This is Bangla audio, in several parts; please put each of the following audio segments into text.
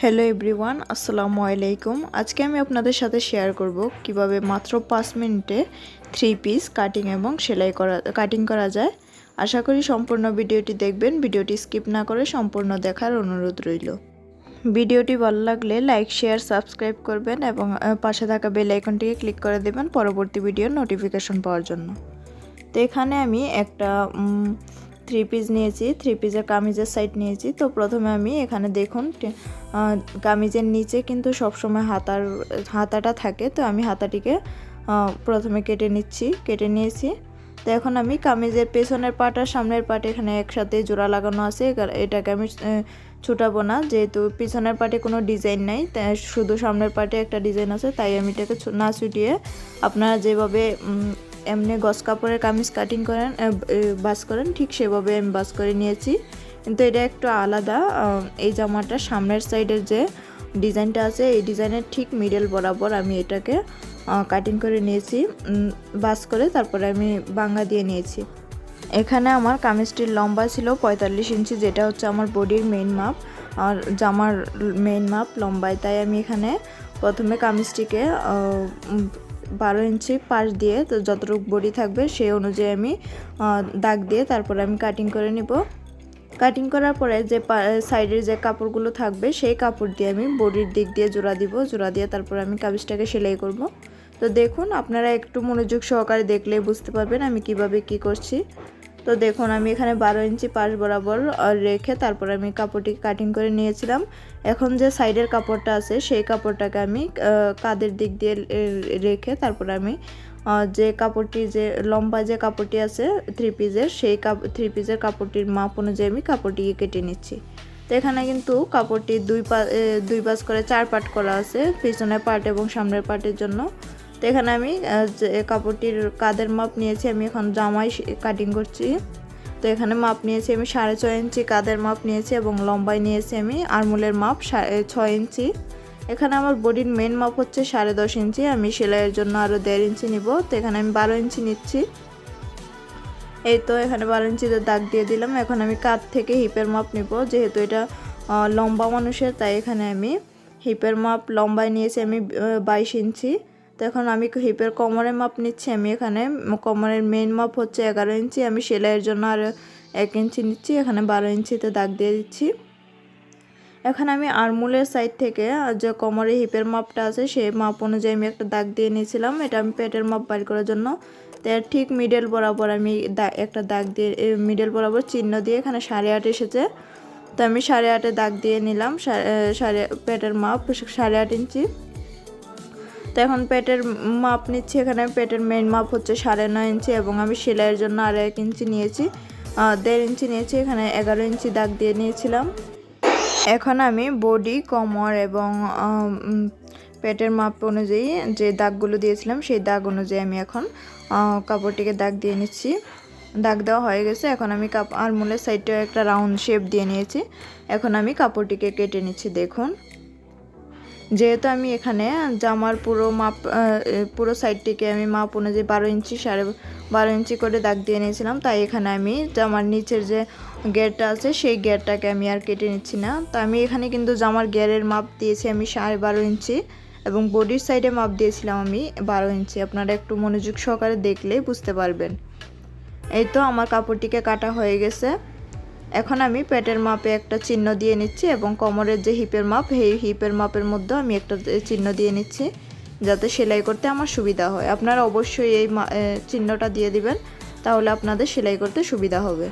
হ্যালো এভরিওয়ান, আসসালামু আলাইকুম। আজকে আমি আপনাদের সাথে শেয়ার করব কিভাবে মাত্র 5 মিনিটে 3 পিস কাটিং এবং সেলাই করা যায়। আশা করি সম্পূর্ণ ভিডিওটি দেখবেন। ভিডিওটি স্কিপ না করে সম্পূর্ণ দেখার অনুরোধ রইল। ভিডিওটি ভালো লাগলে লাইক, শেয়ার, সাবস্ক্রাইব করবেন এবং পাশে থাকা বেল আইকনটিকে ক্লিক করে দেবেন পরবর্তী ভিডিওর নোটিফিকেশন পাওয়ার জন্য। তো এখানে আমি একটা 3 পিস নিয়েছি, 3 পিসের কামিজের সাইড নিয়েছি। তো প্রথমে আমি এখানে দেখুন কামিজের নিচে কিন্তু সবসময় হাতাটা থাকে, তো আমি হাতাটিকে প্রথমে কেটে নিয়েছি। তো এখন আমি কামিজের পেছনের পাট আর সামনের পাট এখানে একসাথে জোড়া লাগানো আছে, এটাকে আমি ছুটাবো না, যেহেতু পিছনের পাটে কোনো ডিজাইন নাই, তাই শুধু সামনের পাটে একটা ডিজাইন আছে, তাই আমি এটাকে না ছুটিয়ে আপনারা যেভাবে এমনি গস কাপড়ের কামিজ কাটিং করেন বাস করেন ঠিক সেভাবে আমি বাস করে নিয়েছি। কিন্তু এটা একটু আলাদা, এই জামাটা সামনের সাইডের যে ডিজাইনটা আছে এই ডিজাইনের ঠিক মিডল বরাবর আমি এটাকে কাটিং করে নিয়েছি, বাস করে তারপরে আমি বাঙ্গা দিয়ে নিয়েছি। এখানে আমার কামিজটির লম্বা ছিল 45 ইঞ্চি, যেটা হচ্ছে আমার বডির মেইন মাপ আর জামার মেইন মাপ লম্বায়। তাই আমি এখানে প্রথমে কামিজটিকে 12 ইঞ্চি পাশ দিয়ে, তো যতটুকু বডি থাকবে সেই অনুযায়ী আমি দাগ দিয়ে তারপরে আমি কাটিং করে নিব। কাটিং করার পরে যে সাইডের যে কাপড়গুলো থাকবে সেই কাপড় দিয়ে আমি বডির দিক দিয়ে জোড়া দিব, জোড়া দিয়ে তারপরে আমি কামিজটাকে সেলাই করব। তো দেখুন, আপনারা একটু মনোযোগ সহকারে দেখলেই বুঝতে পারবেন আমি কিভাবে কি করছি। তো দেখুন, আমি এখানে 12 ইঞ্চি পাশ বরাবর রেখে তারপরে আমি কাপড়টি কাটিং করে নিয়েছিলাম। এখন যে সাইডের কাপড়টা আছে সেই কাপড়টাকে আমি কাঁধের দিক দিয়ে রেখে তারপরে আমি যে কাপড়টি, যে লম্বা যে কাপড়টি আছে 3 পিসের, সেই 3 পিসের কাপড়টির মাপ অনুযায়ী আমি কাপড়টিকে কেটে নিচ্ছি। তো এখানে কিন্তু কাপড়টি দুই পাশ করে 4 পার্ট করা আছে, পিছনের পার্ট এবং সামনের পার্টের জন্য। তো এখানে আমি যে কাপড়টির কাঁধের মাপ নিয়েছি, আমি এখন জামাই কাটিং করছি। তো এখানে মাপ নিয়েছি আমি 6.5 ইঞ্চি কাঁধের মাপ নিয়েছি এবং লম্বায় নিয়েছি আমি আরমোলের মাপ 6 ইঞ্চি। এখানে আমার বডির মেন মাপ হচ্ছে 10.5 ইঞ্চি, আমি সেলাইয়ের জন্য আরও 1.5 ইঞ্চি নিব। তো এখানে আমি 12 ইঞ্চি নিচ্ছি। এই তো এখানে 12 ইঞ্চিতে দাগ দিয়ে দিলাম। এখন আমি কাঁধ থেকে হিপের মাপ নিব, যেহেতু এটা লম্বা মানুষের, তাই এখানে আমি হিপের মাপ লম্বায় নিয়েছি আমি 22 ইঞ্চি। তো এখন আমি হিপের কোমরের মাপ নিচ্ছি, আমি এখানে কোমরের মেইন মাপ হচ্ছে 11 ইঞ্চি, আমি সেলাইয়ের জন্য আর 1 ইঞ্চি নিচ্ছি, এখানে 12 ইঞ্চিতে দাগ দিয়ে দিচ্ছি। এখন আমি আরমোলের সাইড থেকে যে কোমরের হিপের মাপটা আছে সেই মাপ অনুযায়ী আমি একটা দাগ দিয়ে নিয়েছিলাম, এটা আমি পেটের মাপ বাইর করার জন্য। তো ঠিক মিডল বরাবর আমি একটা দাগ দিয়ে মিডল বরাবর চিহ্ন দিয়ে এখানে 8.5 এসেছে, তো আমি 8.5 দাগ দিয়ে নিলাম। পেটের মাপ 8.5 ইঞ্চি। তো এখন পেটের মাপ নিচ্ছি, এখানে পেটের মেইন মাপ হচ্ছে 9.5 ইঞ্চি এবং আমি সেলাইয়ের জন্য আর 1 ইঞ্চি নিয়েছি, 1.5 ইঞ্চি নিয়েছি, এখানে 11 ইঞ্চি দাগ দিয়ে নিয়েছিলাম। এখন আমি বডি, কোমর এবং পেটের মাপ অনুযায়ী যে দাগগুলো দিয়েছিলাম সেই দাগ অনুযায়ী আমি এখন কাপড়টিকে দাগ দিয়ে নিচ্ছি। দাগ দেওয়া হয়ে গেছে। এখন আমি আরমোলের সাইডটা একটা রাউন্ড শেপ দিয়ে নিয়েছি। এখন আমি কাপড়টিকে কেটে নিচ্ছি। দেখুন, যেহেতু আমি এখানে জামার পুরো সাইডটিকে আমি মাপ অনুযায়ী 12 ইঞ্চি 12.5 ইঞ্চি করে দাগ দিয়ে নিয়েছিলাম, তাই এখানে আমি জামার নিচের যে গেরটা আছে সেই গেরটাকে আমি আর কেটে নিচ্ছি না। তো আমি এখানে কিন্তু জামার গেরের মাপ দিয়েছি আমি 12.5 ইঞ্চি এবং বডির সাইডে মাপ দিয়েছিলাম আমি 12 ইঞ্চি। আপনারা একটু মনোযোগ সহকারে দেখলেই বুঝতে পারবেন। এই তো আমার কাপড়টিকে কাটা হয়ে গেছে। এখন আমি পেটের মাপে একটা চিহ্ন দিয়ে নিচ্ছি এবং কোমরের যে হিপের মাপ, এই হিপের মাপের মধ্যে আমি একটা চিহ্ন দিয়ে নিচ্ছি, যাতে সেলাই করতে আমার সুবিধা হয়। আপনারা অবশ্যই এই চিহ্নটা দিয়ে দিবেন, তাহলে আপনাদের সেলাই করতে সুবিধা হবে।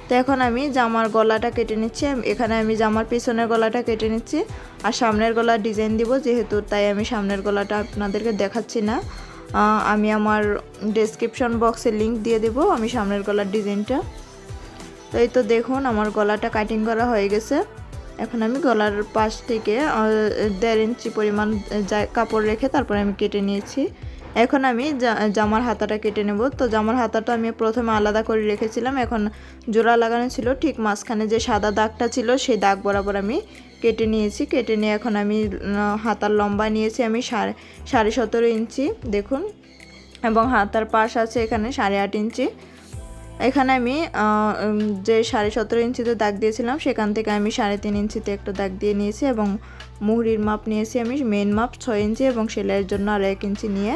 তো এখন আমি জামার গলাটা কেটে নিচ্ছি। এখানে আমি জামার পিছনের গলাটা কেটে নিচ্ছি আর সামনের গলার ডিজাইন দিব যেহেতু, তাই আমি সামনের গলাটা আপনাদেরকে দেখাচ্ছি না। আমি আমার ডেসক্রিপশন বক্সে লিংক দিয়ে দেব আমি সামনের গলার ডিজাইনটা। তো এই তো দেখুন, আমার গলাটা কাটিং করা হয়ে গেছে। এখন আমি গলার পাশ থেকে 1.5 ইঞ্চি পরিমাণ কাপড় রেখে তারপরে আমি কেটে নিয়েছি। এখন আমি জামার হাতাটা কেটে নেব। তো জামার হাতাটা আমি প্রথমে আলাদা করে রেখেছিলাম, এখন জোড়া লাগানো ছিল, ঠিক মাঝখানে যে সাদা দাগটা ছিল সেই দাগ বরাবর আমি কেটে নিয়েছি। কেটে নিয়ে এখন আমি হাতার লম্বা নিয়েছি আমি 17.5 ইঞ্চি দেখুন, এবং হাতার পাশ আছে এখানে 8.5 ইঞ্চি। এখানে আমি যে 17.5 ইঞ্চিতে দাগ দিয়েছিলাম সেখান থেকে আমি 3.5 ইঞ্চিতে একটা দাগ দিয়ে নিয়েছি এবং মুহুরির মাপ নিয়েছি আমি মেন মাপ 6 ইঞ্চি এবং সেলাইয়ের জন্য আর 1 ইঞ্চি নিয়ে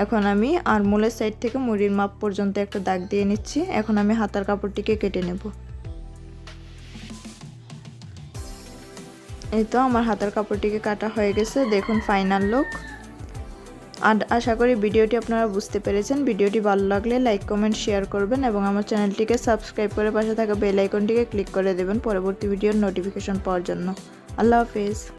এখন আমি আরমোলের সাইড থেকে মুহুরির মাপ পর্যন্ত একটা দাগ দিয়ে নিচ্ছি। এখন আমি হাতার কাপড়টিকে কেটে নেব। এই তো আমার হাতার কাপড়টিকে কাটা হয়ে গেছে, দেখুন ফাইনাল লুক। আর আশা করি ভিডিওটি আপনারা বুঝতে পেরেছেন। ভিডিওটি ভালো লাগলে লাইক কমেন্ট শেয়ার করবেন এবং আমার চ্যানেলটিকে সাবস্ক্রাইব করে পাশে থাকা বেল আইকনটিকে ক্লিক করে দেবেন পরবর্তী ভিডিওর নোটিফিকেশন পাওয়ার জন্য। আল্লাহ হাফেজ।